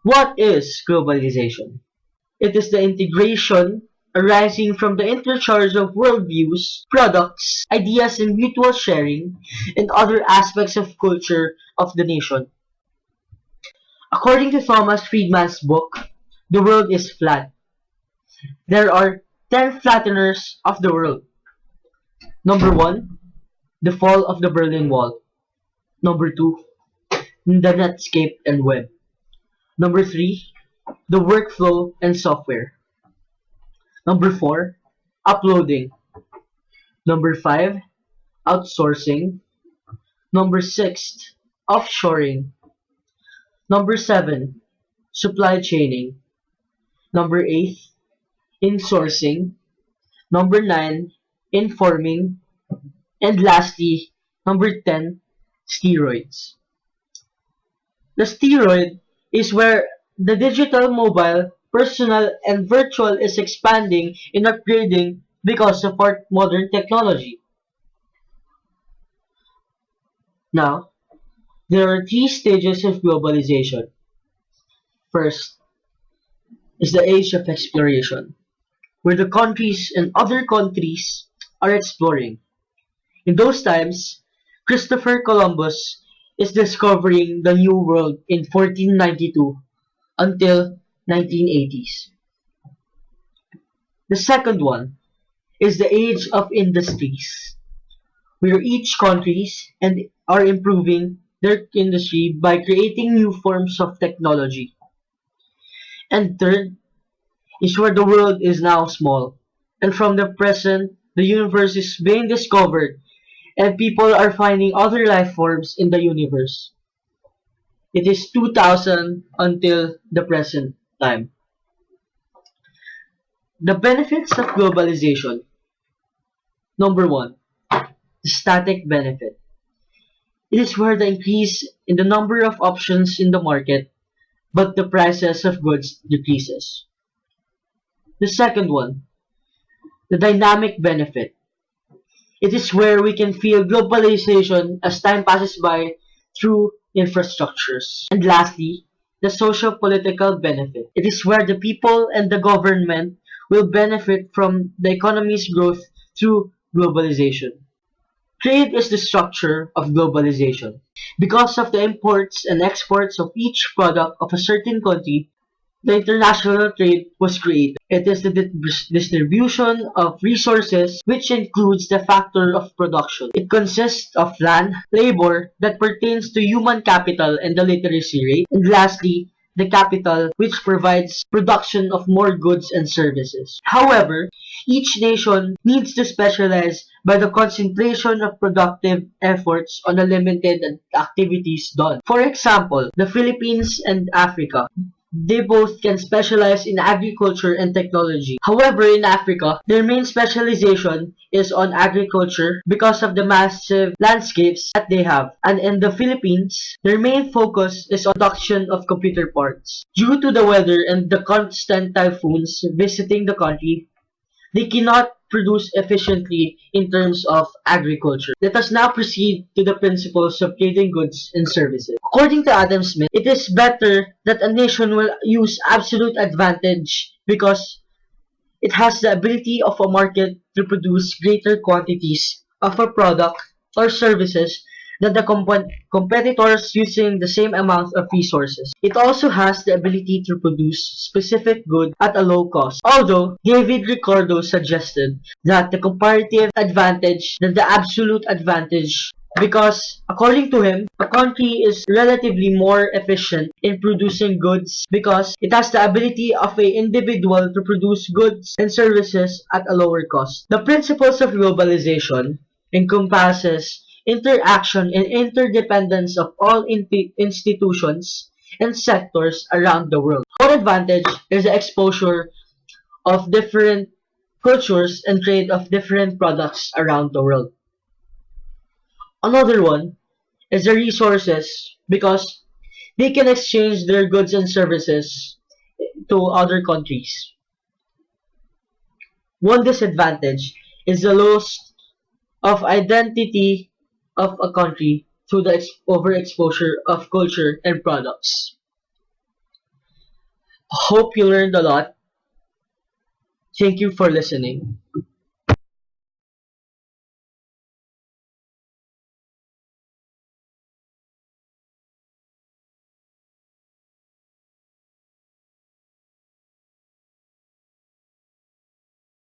What is globalization? It is the integration arising from the interchange of worldviews, products, ideas, and mutual sharing in other aspects of culture of the nation. According to Thomas Friedman's book, The World is Flat. There are 10 flatteners of the world. Number 1, the fall of the Berlin Wall. Number 2, the Netscape and web. Number 3, the workflow and software. Number 4, uploading. Number 5, outsourcing. Number 6, offshoring. Number 7, supply chaining. Number 8, insourcing. Number 9, informing. And lastly, number 10, steroids. The steroid is where the digital, mobile, personal, and virtual is expanding and upgrading because of our modern technology. Now, there are 3 stages of globalization. First is the age of exploration, where the countries and other countries are exploring. In those times, Christopher Columbus is discovering the New World in 1492 until 1980s. The second one is the age of industries, where each countries and are improving their industry by creating new forms of technology. And third is where the world is now small, and from the present, the universe is being discovered, and people are finding other life forms in the universe. It is 2000 until the present time. The benefits of globalization. Number 1, the static benefit. It is where the increase in the number of options in the market, but the prices of goods decreases. The second one, the dynamic benefit. It is where we can feel globalization as time passes by through infrastructures. And lastly, the social-political benefit. It is where the people and the government will benefit from the economy's growth through globalization. Trade is the structure of globalization. Because of the imports and exports of each product of a certain country, the international trade was created. It is the distribution of resources, which includes the factor of production. It consists of land, labor that pertains to human capital and the literacy rate, and lastly, the capital, which provides production of more goods and services. However, each nation needs to specialize by the concentration of productive efforts on the limited activities done. For example, the Philippines and Africa. They both can specialize in agriculture and technology. However, in Africa, their main specialization is on agriculture because of the massive landscapes that they have. And in the Philippines, their main focus is on production of computer parts. Due to the weather and the constant typhoons visiting the country, they cannot produce efficiently in terms of agriculture. Let us now proceed to the principles of trading goods and services. According to Adam Smith, it is better that a nation will use absolute advantage because it has the ability of a market to produce greater quantities of a product or services than the competitors using the same amount of resources. It also has the ability to produce specific goods at a low cost. Although, David Ricardo suggested that the comparative advantage than the absolute advantage because, according to him, a country is relatively more efficient in producing goods because it has the ability of an individual to produce goods and services at a lower cost. The principles of globalization encompasses interaction and interdependence of all institutions and sectors around the world. One advantage is the exposure of different cultures and trade of different products around the world. Another one is the resources because they can exchange their goods and services to other countries. One disadvantage is the loss of identity of a country through the overexposure of culture and products. Hope you learned a lot. Thank you for listening.